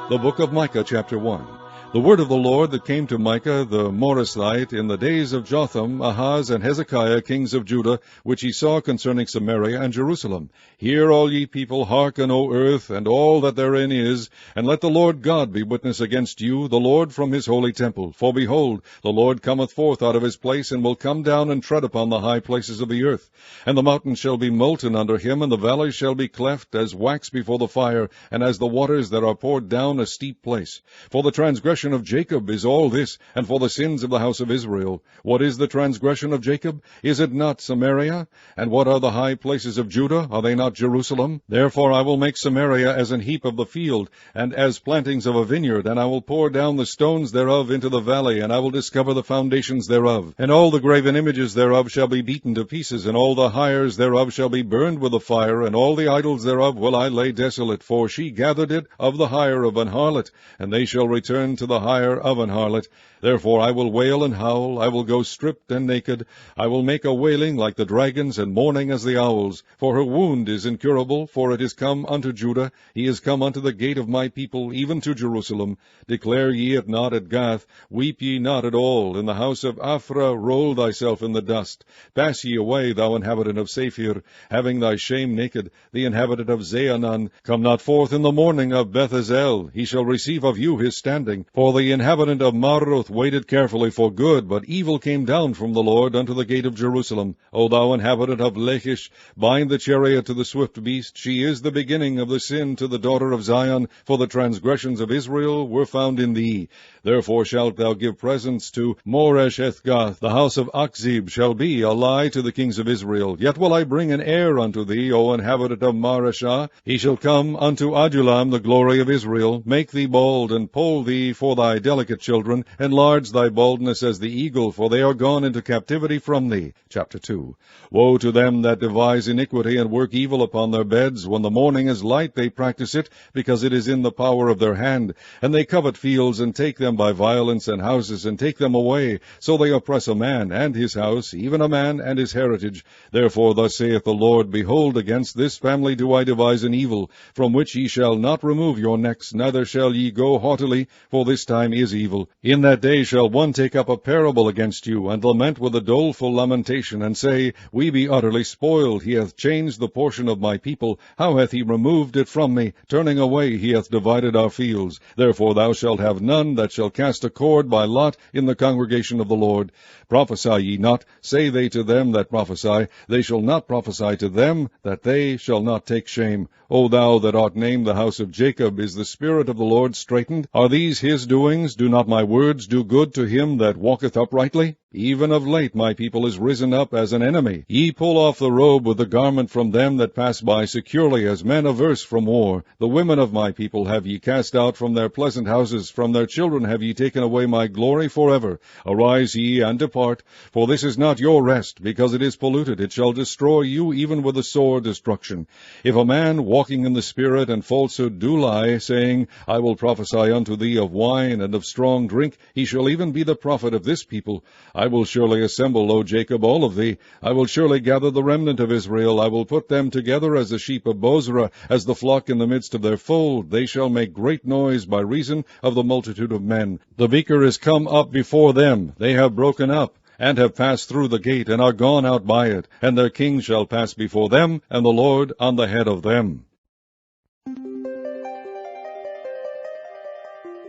The book of Micah, chapter 1. The word of the Lord that came to Micah the Morasthite in the days of Jotham, Ahaz, and Hezekiah, kings of Judah, which he saw concerning Samaria and Jerusalem. Hear, all ye people, hearken, O earth, and all that therein is, and let the Lord God be witness against you, the Lord from his holy temple. For behold, the Lord cometh forth out of his place, and will come down and tread upon the high places of the earth. And the mountains shall be molten under him, and the valleys shall be cleft as wax before the fire, and as the waters that are poured down a steep place. For the transgression of Jacob is all this, and for the sins of the house of Israel. What is the transgression of Jacob? Is it not Samaria? And what are the high places of Judah? Are they not Jerusalem? Therefore I will make Samaria as an heap of the field, and as plantings of a vineyard, and I will pour down the stones thereof into the valley, and I will discover the foundations thereof. And all the graven images thereof shall be beaten to pieces, and all the hires thereof shall be burned with the fire, and all the idols thereof will I lay desolate, for she gathered it of the hire of an harlot, and they shall return to the hire of an harlot. Therefore I will wail and howl, I will go stripped and naked, I will make a wailing like the dragons, and mourning as the owls. For her wound is incurable, for it is come unto Judah, he is come unto the gate of my people, even to Jerusalem. Declare ye it not at Gath, weep ye not at all. In the house of Aphrah roll thyself in the dust. Pass ye away, thou inhabitant of Saphir, having thy shame naked, the inhabitant of Zaanan. Come not forth in the morning of Beth-ezel, he shall receive of you his standing. For the inhabitant of Maroth waited carefully for good, but evil came down from the Lord unto the gate of Jerusalem. O thou inhabitant of Lachish, bind the chariot to the swift beast. She is the beginning of the sin to the daughter of Zion, for the transgressions of Israel were found in thee. Therefore shalt thou give presents to Moresheth-gath. The house of Achzib shall be a lie to the kings of Israel. Yet will I bring an heir unto thee, O inhabitant of Mareshah. He shall come unto Adullam, the glory of Israel. Make thee bald, and poll thee for thy delicate children. Enlarge thy baldness as the eagle, for they are gone into captivity from thee. Chapter 2. Woe to them that devise iniquity and work evil upon their beds. When the morning is light they practice it, because it is in the power of their hand. And they covet fields, and take them by violence, and houses, and take them away. So they oppress a man and his house, even a man and his heritage. Therefore thus saith the Lord, Behold, against this family do I devise an evil, from which ye shall not remove your necks, neither shall ye go haughtily, for this time is evil. In that day shall one take up a parable against you, and lament with a doleful lamentation, and say, We be utterly spoiled. He hath changed the portion of my people. How hath he removed it from me? Turning away he hath divided our fields. Therefore thou shalt have none that shall cast a cord by lot in the congregation of the Lord. Prophesy ye not, say they to them that prophesy. They shall not prophesy to them, that they shall not take shame. O thou that art named the house of Jacob, is the Spirit of the Lord straitened? Are these his doings? Do not my words do good to him that walketh uprightly? Even of late my people is risen up as an enemy. Ye pull off the robe with the garment from them that pass by securely, as men averse from war. The women of my people have ye cast out from their pleasant houses. From their children have ye taken away my glory forever. Arise ye, and depart, for this is not your rest, because it is polluted. It shall destroy you even with a sore destruction. If a man walking in the Spirit and falsehood do lie, saying, I will prophesy unto thee of wine and of strong drink, he shall even be the prophet of this people. I will surely assemble, O Jacob, all of thee. I will surely gather the remnant of Israel. I will put them together as the sheep of Bozrah, as the flock in the midst of their fold. They shall make great noise by reason of the multitude of men. The beaker is come up before them. They have broken up, and have passed through the gate, and are gone out by it. And their king shall pass before them, and the Lord on the head of them.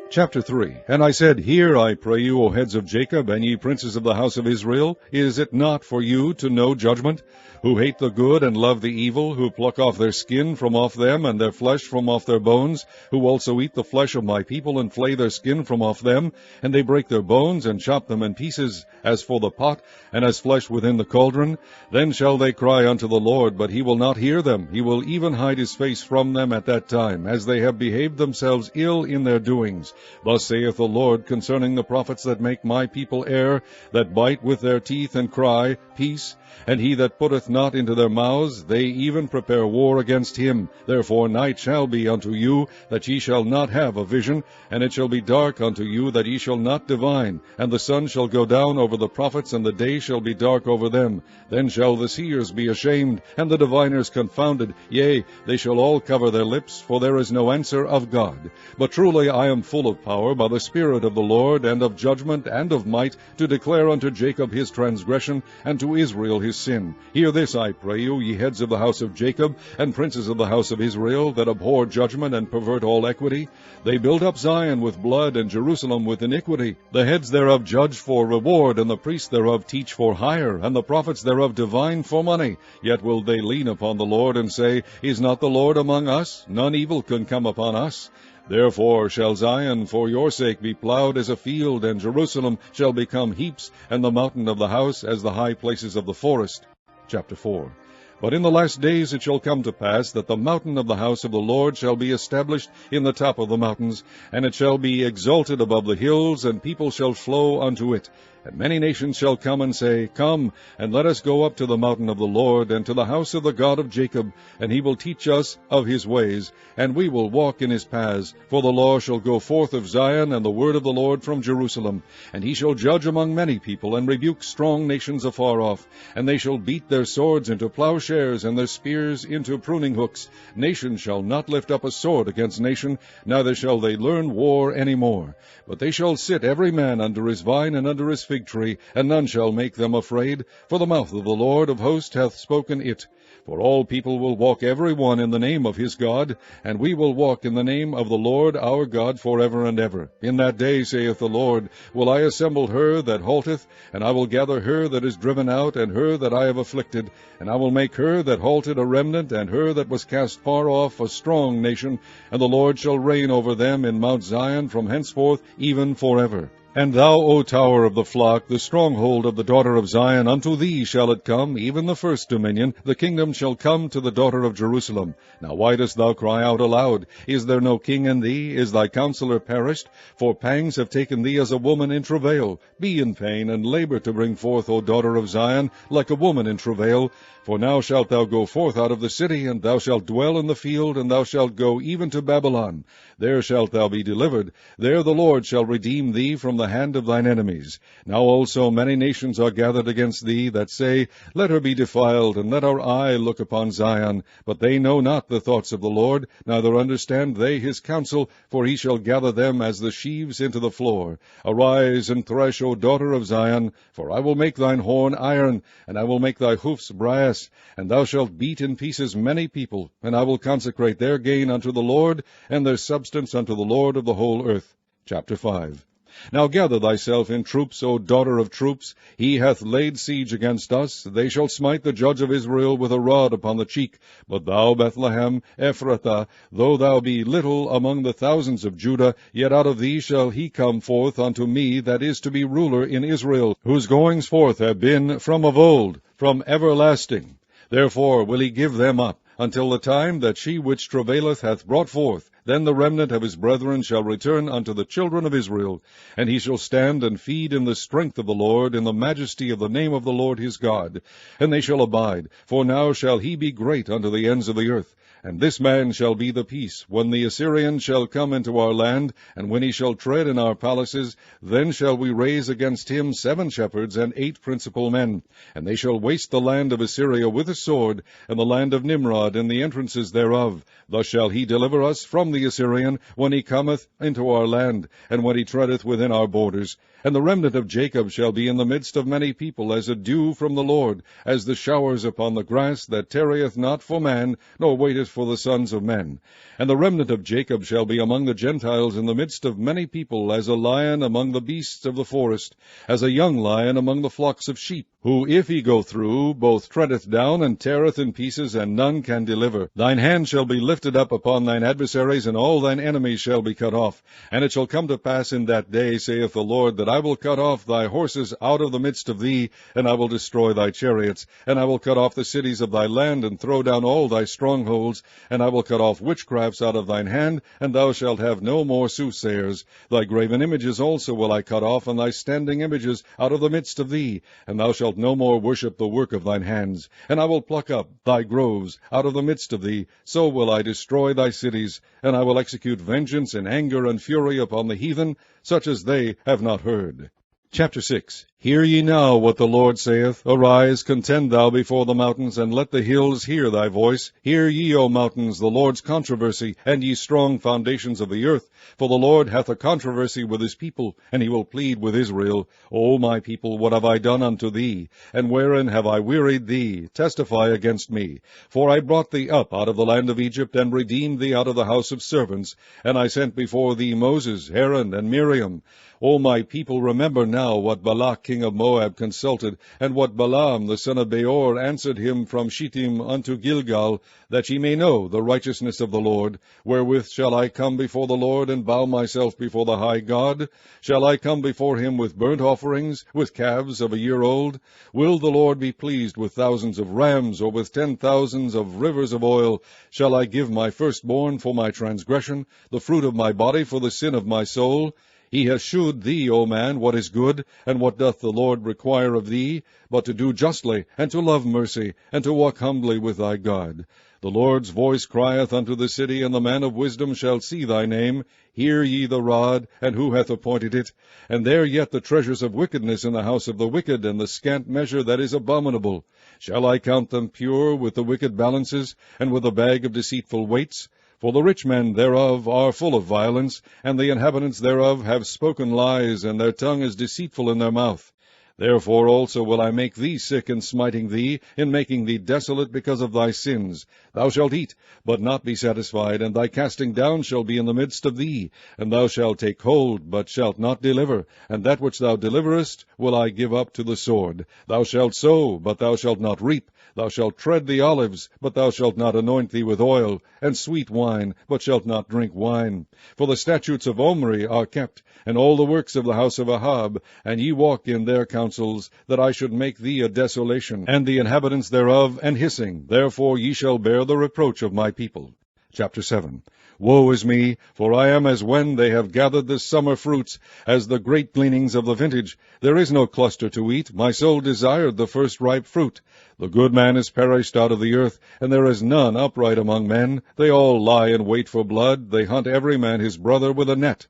Chapter 3. And I said, Hear, I pray you, O heads of Jacob, and ye princes of the house of Israel. Is it not for you to know judgment? Who hate the good and love the evil, who pluck off their skin from off them, and their flesh from off their bones, who also eat the flesh of my people, and flay their skin from off them, and they break their bones, and chop them in pieces, as for the pot, and as flesh within the cauldron. Then shall they cry unto the Lord, but he will not hear them. He will even hide his face from them at that time, as they have behaved themselves ill in their doings. Thus saith the Lord concerning the prophets that make my people err, that bite with their teeth, and cry, Peace, and he that putteth not into their mouths, they even prepare war against him. Therefore night shall be unto you, that ye shall not have a vision, and it shall be dark unto you, that ye shall not divine. And the sun shall go down over the prophets, and the day shall be dark over them. Then shall the seers be ashamed, and the diviners confounded. Yea, they shall all cover their lips, for there is no answer of God. But truly I am full of power by the Spirit of the Lord, and of judgment, and of might, to declare unto Jacob his transgression, and to Israel his sin. Hear this, I pray you, ye heads of the house of Jacob, and princes of the house of Israel, that abhor judgment, and pervert all equity. They build up Zion with blood, and Jerusalem with iniquity. The heads thereof judge for reward, and the priests thereof teach for hire, and the prophets thereof divine for money. Yet will they lean upon the Lord, and say, Is not the Lord among us? None evil can come upon us. Therefore shall Zion for your sake be plowed as a field, and Jerusalem shall become heaps, and the mountain of the house as the high places of the forest. Chapter 4. But in the last days it shall come to pass that the mountain of the house of the Lord shall be established in the top of the mountains, and it shall be exalted above the hills, and people shall flow unto it. And many nations shall come and say, Come, and let us go up to the mountain of the Lord, and to the house of the God of Jacob, and he will teach us of his ways, and we will walk in his paths. For the law shall go forth of Zion, and the word of the Lord from Jerusalem. And he shall judge among many people, and rebuke strong nations afar off. And they shall beat their swords into plowshares, and their spears into pruning hooks. Nation shall not lift up a sword against nation, neither shall they learn war any more. But they shall sit every man under his vine and under his fig tree, and none shall make them afraid, for the mouth of the Lord of hosts hath spoken it. For all people will walk every one in the name of his God, and we will walk in the name of the Lord our God forever and ever. In that day, saith the Lord, will I assemble her that halteth, and I will gather her that is driven out, and her that I have afflicted, and I will make her that halted a remnant, and her that was cast far off a strong nation, and the Lord shall reign over them in Mount Zion from henceforth even forever. And thou, O tower of the flock, the stronghold of the daughter of Zion, unto thee shall it come, even the first dominion. The kingdom shall come to the daughter of Jerusalem. Now why dost thou cry out aloud? Is there no king in thee? Is thy counselor perished? For pangs have taken thee as a woman in travail. Be in pain, and labor to bring forth, O daughter of Zion, like a woman in travail. For now shalt thou go forth out of the city, and thou shalt dwell in the field, and thou shalt go even to Babylon. There shalt thou be delivered. There the Lord shall redeem thee from the hand of thine enemies. Now also many nations are gathered against thee, that say, Let her be defiled, and let our eye look upon Zion. But they know not the thoughts of the Lord, neither understand they his counsel, for he shall gather them as the sheaves into the floor. Arise and thresh, O daughter of Zion, for I will make thine horn iron, and I will make thy hoofs brass. And thou shalt beat in pieces many people, and I will consecrate their gain unto the Lord, and their substance unto the Lord of the whole earth. Chapter 5. Now gather thyself in troops, O daughter of troops. He hath laid siege against us. They shall smite the judge of Israel with a rod upon the cheek. But thou, Bethlehem, Ephrathah, though thou be little among the thousands of Judah, yet out of thee shall he come forth unto me that is to be ruler in Israel, whose goings forth have been from of old, from everlasting. Therefore will he give them up, until the time that she which travaileth hath brought forth. Then the remnant of his brethren shall return unto the children of Israel, and he shall stand and feed in the strength of the Lord, in the majesty of the name of the Lord his God. And they shall abide, for now shall he be great unto the ends of the earth. And this man shall be the peace, when the Assyrian shall come into our land, and when he shall tread in our palaces, then shall we raise against him 7 shepherds and 8 principal men. And they shall waste the land of Assyria with a sword, and the land of Nimrod and the entrances thereof. Thus shall he deliver us from the Assyrian, when he cometh into our land, and when he treadeth within our borders. And the remnant of Jacob shall be in the midst of many people, as a dew from the Lord, as the showers upon the grass, that tarrieth not for man, nor waiteth for the sons of men. And the remnant of Jacob shall be among the Gentiles in the midst of many people, as a lion among the beasts of the forest, as a young lion among the flocks of sheep, who, if he go through, both treadeth down and teareth in pieces, and none can deliver. Thine hand shall be lifted up upon thine adversaries, and all thine enemies shall be cut off. And it shall come to pass in that day, saith the Lord, that I will cut off thy horses out of the midst of thee, and I will destroy thy chariots, and I will cut off the cities of thy land, and throw down all thy strongholds, idols, and I will cut off witchcrafts out of thine hand, and thou shalt have no more soothsayers. Thy graven images also will I cut off, and thy standing images out of the midst of thee, and thou shalt no more worship the work of thine hands. And I will pluck up thy groves out of the midst of thee, so will I destroy thy cities, and I will execute vengeance in anger and fury upon the heathen, such as they have not heard. Chapter 6. Hear ye now what the Lord saith. Arise, contend thou before the mountains, and let the hills hear thy voice. Hear ye, O mountains, the Lord's controversy, and ye strong foundations of the earth. For the Lord hath a controversy with his people, and he will plead with Israel. O my people, what have I done unto thee? And wherein have I wearied thee? Testify against me. For I brought thee up out of the land of Egypt, and redeemed thee out of the house of servants. And I sent before thee Moses, Aaron, and Miriam. O my people, remember now what Balak king of Moab consulted, and what Balaam the son of Beor answered him from Shittim unto Gilgal, that ye may know the righteousness of the Lord. Wherewith shall I come before the Lord, and bow myself before the high God? Shall I come before him with burnt offerings, with calves of a year old? Will the Lord be pleased with thousands of rams, or with 10,000s of rivers of oil? Shall I give my firstborn for my transgression, the fruit of my body for the sin of my soul? He has shewed thee, O man, what is good, and what doth the Lord require of thee, but to do justly, and to love mercy, and to walk humbly with thy God. The Lord's voice crieth unto the city, and the man of wisdom shall see thy name. Hear ye the rod, and who hath appointed it? And there yet the treasures of wickedness in the house of the wicked, and the scant measure that is abominable. Shall I count them pure with the wicked balances, and with a bag of deceitful weights? For the rich men thereof are full of violence, and the inhabitants thereof have spoken lies, and their tongue is deceitful in their mouth. Therefore also will I make thee sick in smiting thee, in making thee desolate because of thy sins. Thou shalt eat, but not be satisfied, and thy casting down shall be in the midst of thee. And thou shalt take hold, but shalt not deliver, and that which thou deliverest will I give up to the sword. Thou shalt sow, but thou shalt not reap. Thou shalt tread the olives, but thou shalt not anoint thee with oil, and sweet wine, but shalt not drink wine. For the statutes of Omri are kept, and all the works of the house of Ahab, and ye walk in their counsels, that I should make thee a desolation, and the inhabitants thereof an hissing. Therefore ye shall bear the reproach of my people. Chapter 7. Woe is me, for I am as when they have gathered the summer fruits, as the great gleanings of the vintage. There is no cluster to eat. My soul desired the first ripe fruit. The good man is perished out of the earth, and there is none upright among men. They all lie in wait for blood. They hunt every man his brother with a net,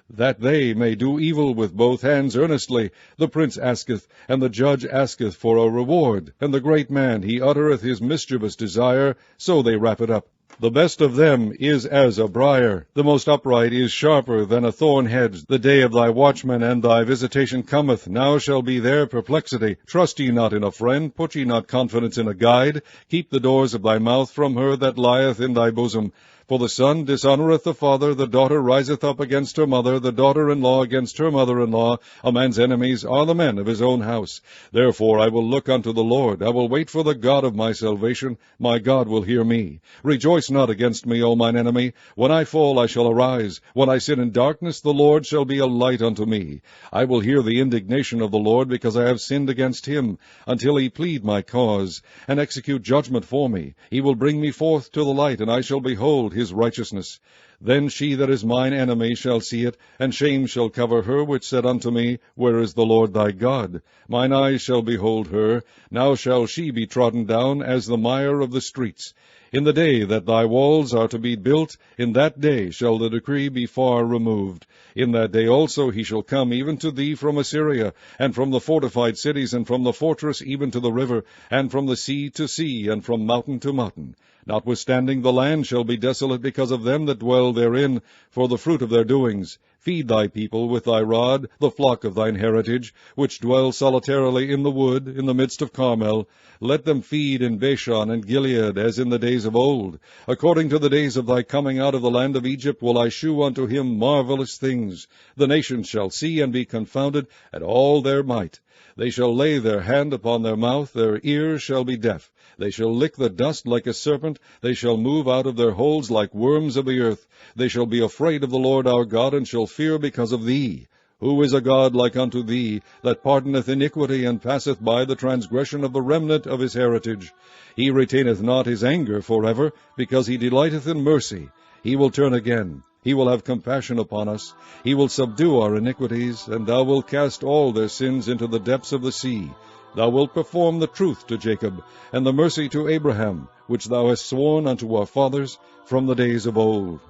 that they may do evil with both hands earnestly. The prince asketh, and the judge asketh for a reward, and the great man, he uttereth his mischievous desire, so they wrap it up. The best of them is as a briar. The most upright is sharper than a thorn hedge. The day of thy watchman and thy visitation cometh. Now shall be their perplexity. Trust ye not in a friend. Put ye not confidence in a guide. Keep the doors of thy mouth from her that lieth in thy bosom. For the son dishonoureth the father, the daughter riseth up against her mother, the daughter-in-law against her mother-in-law. A man's enemies are the men of his own house. Therefore I will look unto the Lord. I will wait for the God of my salvation. My God will hear me. Rejoice not against me, O mine enemy. When I fall I shall arise. When I sit in darkness, the Lord shall be a light unto me. I will hear the indignation of the Lord, because I have sinned against him, until he plead my cause, and execute judgment for me. He will bring me forth to the light, and I shall behold his righteousness. Then she that is mine enemy shall see it, and shame shall cover her which said unto me, Where is the Lord thy God? Mine eyes shall behold her. Now shall she be trodden down as the mire of the streets. In the day that thy walls are to be built, in that day shall the decree be far removed. In that day also he shall come even to thee from Assyria, and from the fortified cities, and from the fortress even to the river, and from the sea to sea, and from mountain to mountain. Notwithstanding the land shall be desolate because of them that dwell therein, for the fruit of their doings. Feed thy people with thy rod, the flock of thine heritage, which dwell solitarily in the wood, in the midst of Carmel. Let them feed in Bashan and Gilead, as in the days of old. According to the days of thy coming out of the land of Egypt will I shew unto him marvelous things. The nations shall see and be confounded at all their might. They shall lay their hand upon their mouth, their ears shall be deaf. They shall lick the dust like a serpent. They shall move out of their holes like worms of the earth. They shall be afraid of the Lord our God, and shall fear because of thee. Who is a God like unto thee, that pardoneth iniquity, and passeth by the transgression of the remnant of his heritage? He retaineth not his anger forever, because he delighteth in mercy. He will turn again. He will have compassion upon us. He will subdue our iniquities, and thou wilt cast all their sins into the depths of the sea. Thou wilt perform the truth to Jacob, and the mercy to Abraham, which thou hast sworn unto our fathers from the days of old.